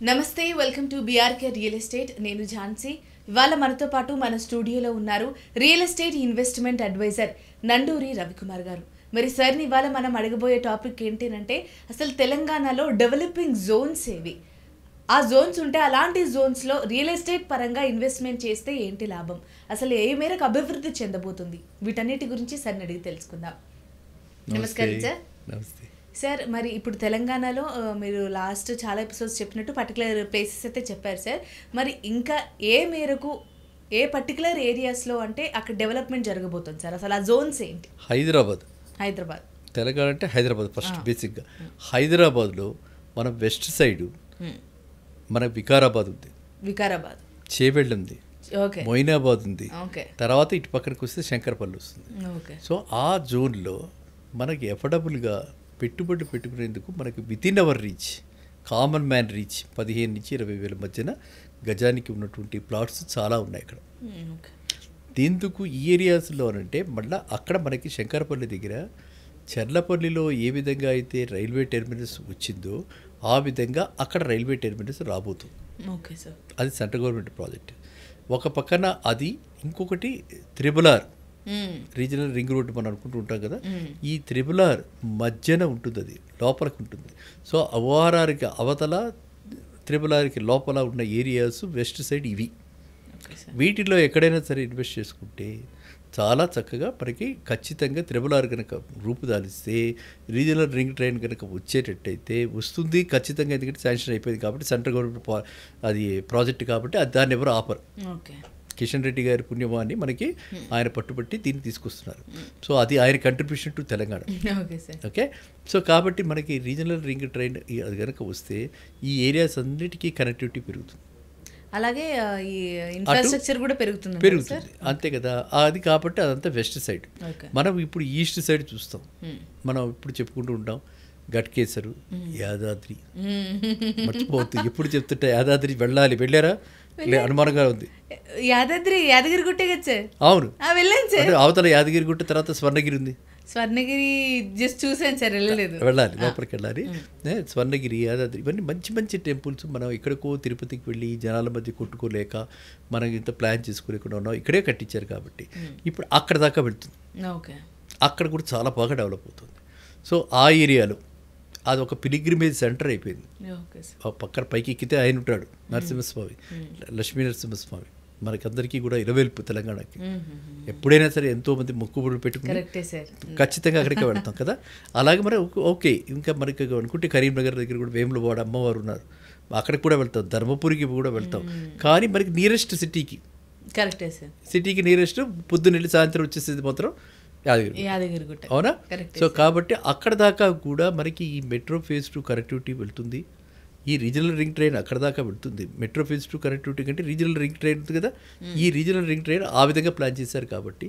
నమస్తే, welcome to BRK real estate. నేను ఝాన్సీ. ఇవాళ మనతో పాటు మన స్టూడియోలో ఉన్నారు real estate investment advisor Nanduri Ravikumar గారు. మరి సార్ని ఇవాళ మనం అడగబోయే టాపిక్ ఏంటంటే అసలు తెలంగాణలో డెవలపింగ్ జోన్స్ ఏవి, ఆ జోన్స్ ఉంటే అలాంటి జోన్స్లో రియల్ ఎస్టేట్ పరంగా ఇన్వెస్ట్మెంట్ చేస్తే ఏంటి లాభం, అసలు ఏ మేరకు అభివృద్ధి చెందబోతుంది, వీటన్నిటి గురించి సార్ని అడిగి తెలుసుకుందాం. నమస్కారం సార్. నమస్తే సార్. మరి ఇప్పుడు తెలంగాణలో మీరు లాస్ట్ చాలా ఎపిసోడ్స్ చెప్పినట్టు పర్టికులర్ ప్లేసెస్ అయితే చెప్పారు సార్. మరి ఇంకా ఏ మేరకు ఏ పర్టికులర్ ఏరియాస్లో అంటే అక్కడ డెవలప్మెంట్ జరగబోతుంది సార్, అసలు ఆ జోన్స్ ఏంటి? హైదరాబాద్ తెలంగాణ అంటే హైదరాబాద్ ఫస్ట్ బేసిక్గా. హైదరాబాద్లో మన వెస్ట్ సైడ్ మన వికారాబాద్ ఉంది, చేవెళ్ళ ఉంది, మొయినాబాద్ ఉంది, తర్వాత ఇటు పక్కనకి వస్తే శంకరపల్లి వస్తుంది. సో ఆ జోన్లో మనకి ఎఫర్డబుల్గా పెట్టుబడి పెట్టుకునేందుకు మనకి within our reach, common man reach 15 నుంచి 20,000 మధ్యన గజానికి ఉన్నటువంటి ప్లాట్స్ చాలా ఉన్నాయి ఇక్కడ. దీందుకు ఈ ఏరియాస్లో అంటే మళ్ళీ అక్కడ మనకి శంకరపల్లి దగ్గర చర్లపల్లిలో ఏ విధంగా అయితే రైల్వే టెర్మినస్ వచ్చిందో ఆ విధంగా అక్కడ రైల్వే టెర్మినస్ రాబోతుంది. అది సెంట్రల్ గవర్నమెంట్ ప్రాజెక్ట్. ఒక పక్కన అది, ఇంకొకటి త్రిబుల్-ఆర్ రీజనల్ రింగ్ రోడ్ మనం అనుకుంటూ ఉంటాం కదా, ఈ త్రిబుల్-ఆర్ మధ్యన ఉంటుంది, అది లోపలికి ఉంటుంది. సో ఓఆర్ఆర్కి అవతల, త్రిబుల్-ఆర్కి లోపల ఉన్న ఏరియాస్ వెస్ట్ సైడ్ ఇవి. వీటిలో ఎక్కడైనా సరే ఇన్వెస్ట్ చేసుకుంటే చాలా చక్కగా మనకి ఖచ్చితంగా త్రిబుల్-ఆర్ కనుక రూపుదాలిస్తే, రీజనల్ రింగ్ ట్రైన్ కనుక వచ్చేటట్టయితే వస్తుంది ఖచ్చితంగా. ఎందుకంటే శాంక్షన్ అయిపోయింది కాబట్టి, సెంట్రల్ గవర్నమెంట్ అది ప్రాజెక్ట్ కాబట్టి అది దాన్ని ఎవరు ఆపరు. కిషన్ రెడ్డి గారి పుణ్యమాన్ని మనకి ఆయన పట్టుబట్టి దీన్ని తీసుకొస్తున్నారు. సో అది ఆయన contribution to Telangana. Okay, so కాబట్టి మనకి రీజనల్ రింగ్ ట్రైన్ అది కనుక వస్తే ఈ ఏరియాస్ అన్నిటికీ కనెక్టివిటీ పెరుగుతుంది, అలాగే ఈ ఇన్ఫ్రాస్ట్రక్చర్ కూడా పెరుగుతుంది. అంతే కదా. అది కాబట్టి అదంతా వెస్ట్ సైడ్. మనం ఇప్పుడు ఈస్ట్ సైడ్ చూస్తాం. మనం ఇప్పుడు చెప్పుకుంటూ ఉంటాం గట్కేసరు, యాదాద్రి. మర్చిపోతుంది, ఎప్పుడు చెప్తుంటే యాదాద్రి వెళ్ళారా? అనుమానంగా ఉంది. యాదగిరిగుట్టే కదా సార్? అవును, వెళ్ళాను సార్. అవతల యాదగిరిగుట్ట, తర్వాత స్వర్ణగిరి ఉంది. స్వర్ణగిరి జస్ట్ చూసాను సార్, వెళ్ళాలి, లోపలికి వెళ్ళాలి. స్వర్ణగిరి, యాదాద్రి, ఇవన్నీ మంచి మంచి టెంపుల్స్. మనం ఎక్కడికో తిరుపతికి వెళ్ళి జనాల మధ్య కొట్టుకోలేక మనం ఇంత ప్లాన్ చేసుకోలేకుండా ఉన్నాం, ఇక్కడే కట్టించారు కాబట్టి ఇప్పుడు అక్కడ దాకా వెళ్తుంది. అక్కడ కూడా చాలా బాగా డెవలప్ అవుతుంది. సో ఆ ఏరియాలో అది ఒక పిలిగ్రిమేజ్ సెంటర్ అయిపోయింది. పక్కన పైకి ఎక్కితే ఆయన ఉంటాడు, నరసింహస్వామి, లక్ష్మీ నరసింహస్వామి. మనకందరికీ కూడా ఇలవేల్పు తెలంగాణకి. ఎప్పుడైనా సరే ఎంతోమంది మొక్కుబడులు పెట్టుకుని ఖచ్చితంగా అక్కడికే వెళ్తాం కదా. అలాగే మరి ఓకే, ఇంకా మనకి అనుకుంటే కరీంనగర్ దగ్గర కూడా వేములవాడ అమ్మవారు ఉన్నారు, అక్కడికి కూడా వెళ్తాం, ధర్మపురికి కూడా వెళ్తాం. కానీ మనకి నియరెస్ట్ సిటీకి నియరెస్ట్ పొద్దున్నెళ్ళి సాయంత్రం వచ్చేసేది మాత్రం యాదగిరిగుట్ట. అవునా? సో కాబట్టి అక్కడ దాకా కూడా మనకి ఈ మెట్రో ఫేజ్ 2 కనెక్టివిటీ వెళ్తుంది. ఈ రీజనల్ రింగ్ ట్రైన్ అక్కడ దాకా వెళ్తుంది. మెట్రో ఫేజ్ 2 కనెక్టివిటీ కంటే రీజనల్ రింగ్ ట్రైన్ ఉంది కదా, ఈ రీజనల్ రింగ్ ట్రైన్ ఆ విధంగా ప్లాన్ చేశారు కాబట్టి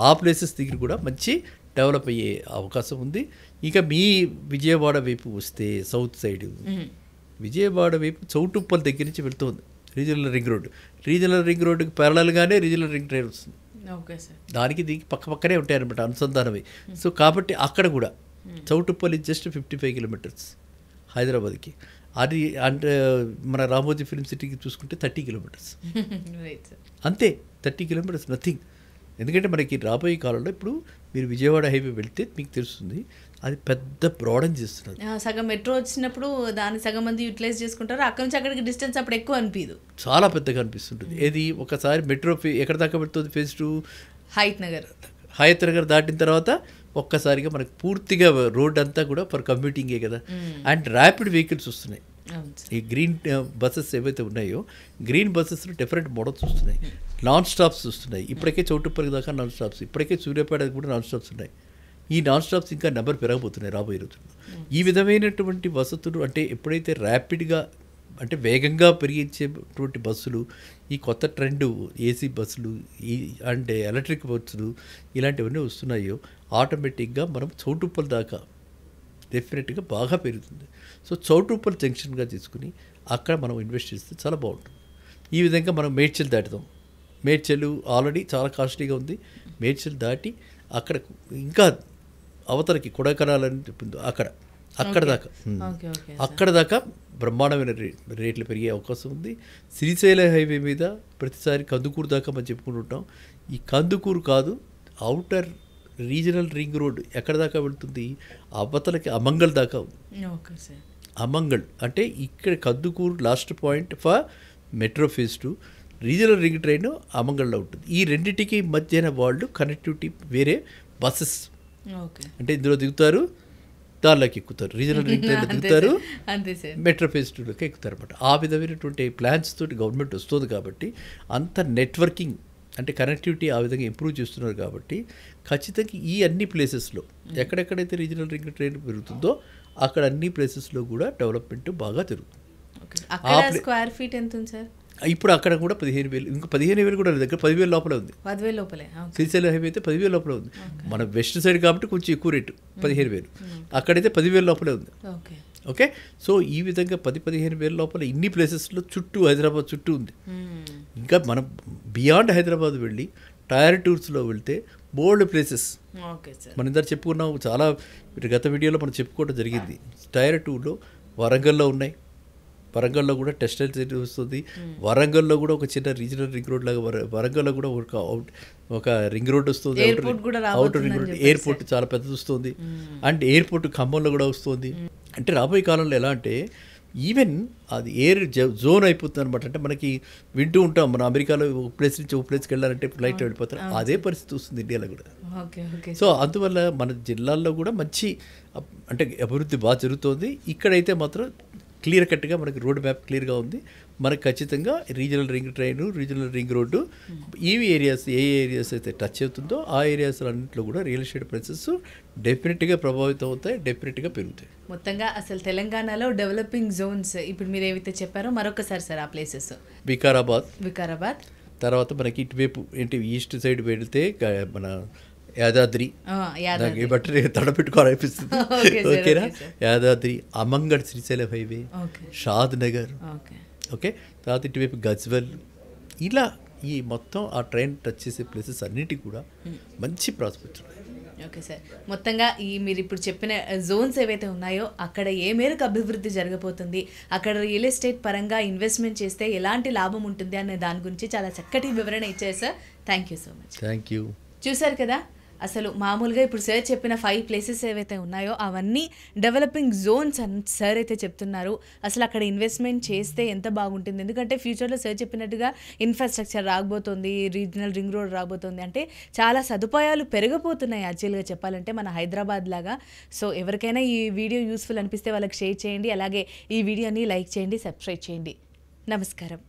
ఆ ప్లేసెస్ దగ్గర కూడా మంచి డెవలప్ అయ్యే అవకాశం ఉంది. ఇంకా మీ విజయవాడ వైపు వస్తే సౌత్ సైడ్, విజయవాడ వైపు చౌటుప్పల్ దగ్గర నుంచి వెళ్తుంది రీజనల్ రింగ్ రోడ్డుకి ప్యారలల్గానే రీజనల్ రింగ్ ట్రైన్ వస్తుంది. దానికి దీనికి పక్కనే ఉంటాయి అనమాట, అనుసంధానమై. సో కాబట్టి అక్కడ కూడా చౌటుప్పల్ జస్ట్ 55 కిలోమీటర్స్ హైదరాబాద్కి. అది అంటే మన రామోజీ ఫిల్మ్ సిటీకి చూసుకుంటే 30 కిలోమీటర్స్ అంతే. 30 కిలోమీటర్స్ నథింగ్. ఎందుకంటే మనకి రాబోయే కాలంలో ఇప్పుడు మీరు విజయవాడ హైవే వెళ్తే మీకు తెలుస్తుంది, అది పెద్ద బ్రాడన్ చేస్తున్నారు. సగం మెట్రో వచ్చినప్పుడు దాన్ని సగం మంది యూటిలైజ్ చేసుకుంటారు. అక్కడి నుంచి అక్కడికి డిస్టెన్స్ అప్పుడు ఎక్కువ అనిపించదు, చాలా పెద్దగా అనిపిస్తుంటుంది. ఏది ఒకసారి మెట్రో ఎక్కడ దాకా వెళ్తుంది? ఫేజ్ 2 హయత్ నగర్ దాటిన తర్వాత ఒక్కసారిగా మనకు పూర్తిగా రోడ్ అంతా కూడా ఫర్ కమ్యూటింగే కదా. అండ్ ర్యాపిడ్ వెహికల్స్ వస్తున్నాయి. ఈ గ్రీన్ బస్సెస్ ఏవైతే ఉన్నాయో, గ్రీన్ బస్సెస్లో డిఫరెంట్ మోడల్స్ వస్తున్నాయి, నాన్ స్టాప్స్ వస్తున్నాయి. ఇప్పటికే చౌటుప్పల్లి దాకా నాన్ స్టాప్స్, ఇప్పటికే సూర్యాపేట కూడా నాన్ స్టాప్స్ ఉన్నాయి. ఈ నాన్ స్టాప్స్ ఇంకా నెంబర్ పెరగబోతున్నాయి రాబోయే రోజుల్లో. ఈ విధమైనటువంటి వసతులు అంటే ఎప్పుడైతే ర్యాపిడ్గా అంటే వేగంగా పెరిగించేటువంటి బస్సులు, ఈ కొత్త ట్రెండ్ ఏసీ బస్సులు, ఈ అంటే ఎలక్ట్రిక్ బస్సులు ఇలాంటివన్నీ వస్తున్నాయో ఆటోమేటిక్గా మనం చౌటుప్పల్ దాకా డెఫినెట్గా బాగా పెరుగుతుంది. సో చౌటుప్పల్ జంక్షన్గా తీసుకుని అక్కడ మనం ఇన్వెస్ట్ చేస్తే చాలా బాగుంటుంది. ఈ విధంగా మనం మేడ్చల్ దాటుదాం. మేడ్చల్ ఆల్రెడీ చాలా కాస్ట్లీగా ఉంది. మేడ్చల్ దాటి అక్కడ ఇంకా అవతలకి కొడైకెనాల్ అని చెప్పింది, అక్కడ దాకా అక్కడ దాకా బ్రహ్మాండమైన రేట్లు పెరిగే అవకాశం ఉంది. శ్రీశైల హైవే మీద ప్రతిసారి కందుకూరు దాకా మనం చెప్పుకుంటుంటాం. ఈ కందుకూరు కాదు, అవుటర్ రీజనల్ రింగ్ రోడ్ ఎక్కడ దాకా వెళ్తుంది, అవతలకి అమంగల్ దాకా ఉంది. అమంగల్ అంటే ఇక్కడ Kandukur last point for metro phase 2, regional ring train అమంగల్లో ఉంటుంది. ఈ రెండింటికి మధ్యన వాళ్ళు కనెక్టివిటీ వేరే బస్సెస్, అంటే ఇందులో దిగుతారు, దానిలోకి ఎక్కుతారు, రీజనల్ రింగ్ ట్రైన్లో దిగుతారు, మెట్రో ఫేజ్ 2లోకి ఎక్కుతారు అనమాట. ఆ విధమైనటువంటి ప్లాన్స్ తోటి గవర్నమెంట్ వస్తుంది కాబట్టి అంత నెట్వర్కింగ్ అంటే కనెక్టివిటీ ఆ విధంగా ఇంప్రూవ్ చేస్తున్నారు కాబట్టి ఖచ్చితంగా ఈ అన్ని ప్లేసెస్లో ఎక్కడెక్కడైతే రీజనల్ రింగ్ ట్రైన్ పెరుగుతుందో అక్కడ అన్ని ప్లేసెస్లో కూడా డెవలప్మెంట్ బాగా జరుగుతుంది. స్క్వేర్ ఫీట్ ఎంత ఉంది సార్ ఇప్పుడు? అక్కడ కూడా 15,000, ఇంకా 15,000 కూడా దగ్గర 10,000 లోపలే ఉంది. 10,000 లోపలే. శ్రీశైల హైవే అయితే 10,000 లోపలే ఉంది. మన వెస్ట్ సైడ్ కాబట్టి కొంచెం ఎక్కువ రేటు 15,000, అక్కడైతే 10,000 లోపలే ఉంది. ఓకే, సో ఈ విధంగా 10-15,000 లోపల ఇన్ని ప్లేసెస్లో చుట్టూ హైదరాబాద్ చుట్టూ ఉంది. ఇంకా మనం బియాండ్ హైదరాబాద్ వెళ్ళి టైర్ టూర్స్లో వెళ్తే బోల్డ్ ప్లేసెస్ మన ఇందరు చెప్పుకున్నాం, చాలా గత వీడియోలో మనం చెప్పుకోవడం జరిగింది. టైర్ 2లో వరంగల్లో ఉన్నాయి, వరంగల్లో కూడా టెక్స్టైల్ సిటీ వస్తుంది, వరంగల్లో కూడా ఒక చిన్న రీజనల్ రింగ్ రోడ్ లాగా వరంగల్లో కూడా ఒక రింగ్ రోడ్ వస్తుంది, అవుటర్ రింగ్ రోడ్, ఎయిర్పోర్ట్ చాలా పెద్దది వస్తుంది, అండ్ ఎయిర్పోర్ట్ ఖమ్మంలో కూడా వస్తుంది. అంటే రాబోయే కాలంలో ఎలా అంటే ఈవెన్ అది ఎయిర్ జోన్ అయిపోతుంది అనమాట. అంటే మనకి వింటూ ఉంటాం, మన అమెరికాలో ఒక ప్లేస్ నుంచి ఒక ప్లేస్కి వెళ్ళాలంటే ఫ్లైట్లో వెళ్ళిపోతారు, అదే పరిస్థితి వస్తుంది ఇండియాలో కూడా. సో అందువల్ల మన జిల్లాల్లో కూడా మంచి అంటే అభివృద్ధి బాగా జరుగుతుంది. ఇక్కడైతే మాత్రం క్లియర్ కట్గా మనకి రోడ్ మ్యాప్ క్లియర్గా ఉంది. మనకు ఖచ్చితంగా regional ring train, regional ring road, ఈ ఏరియాస్ ఏ ఏరియాస్ అయితే టచ్ అవుతుందో ఆ ఏరియాస్ అన్నింటిలో కూడా రియల్ ఎస్టేట్ ప్రైసెస్ డెఫినెట్గా ప్రభావితం అవుతాయి, డెఫినెట్గా పెరుగుతాయి. మొత్తంగా అసలు తెలంగాణలో డెవలపింగ్ జోన్స్ ఇప్పుడు మీరు ఏవైతే చెప్పారో మరొకసారి సార్ ఆ ప్లేసెస్. వికారాబాద్ తర్వాత మనకి ఇటువైపు ఏంటి ఈస్ట్ సైడ్ వెళితే మన యాదాద్రి, బట్టి తడపెట్టుకోవాలనిపిస్తుంది. ఓకేనా, యాదాద్రి, అమంగడ్ శ్రీశైల హైవే, షాద్ నగర్, ఓకే, తర్వాత ఇటువైపు గజ్వెల్, ఇలా ఈ మొత్తం ఆ ట్రైన్ టచ్ చేసే ప్లేసెస్ అన్నిటికీ కూడా మంచి ప్రాస్పెక్ట్స్ ఉన్నాయి. ఓకే సార్, మొత్తంగా ఈ మీరు ఇప్పుడు చెప్పిన జోన్స్ ఏవైతే ఉన్నాయో అక్కడ ఏ మేరకు అభివృద్ధి జరగబోతుంది, అక్కడ రియల్ ఎస్టేట్ పరంగా ఇన్వెస్ట్మెంట్ చేస్తే ఎలాంటి లాభం ఉంటుంది అనే దాని గురించి చాలా చక్కటి వివరణ ఇచ్చారు sir. Thank you so much. Thank you. చూసారు కదా, అసలు మామూలుగా ఇప్పుడు సార్ చెప్పిన 5 ప్లేసెస్ ఏవైతే ఉన్నాయో అవన్నీ డెవలపింగ్ జోన్స్ అని సార్ అయితే చెప్తున్నారు. అసలు అక్కడ ఇన్వెస్ట్మెంట్ చేస్తే ఎంత బాగుంటుంది, ఎందుకంటే ఫ్యూచర్లో సార్ చెప్పినట్టుగా ఇన్ఫ్రాస్ట్రక్చర్ రాబోతుంది, రీజనల్ రింగ్ రోడ్ రాబోతుంది, అంటే చాలా సదుపాయాలు పెరగబోతున్నాయి యాక్చువల్గా చెప్పాలంటే మన హైదరాబాద్ లాగా. సో ఎవరికైనా ఈ వీడియో యూస్ఫుల్ అనిపిస్తే వాళ్ళకి షేర్ చేయండి, అలాగే ఈ వీడియోని లైక్ చేయండి, సబ్స్క్రైబ్ చేయండి. నమస్కారం.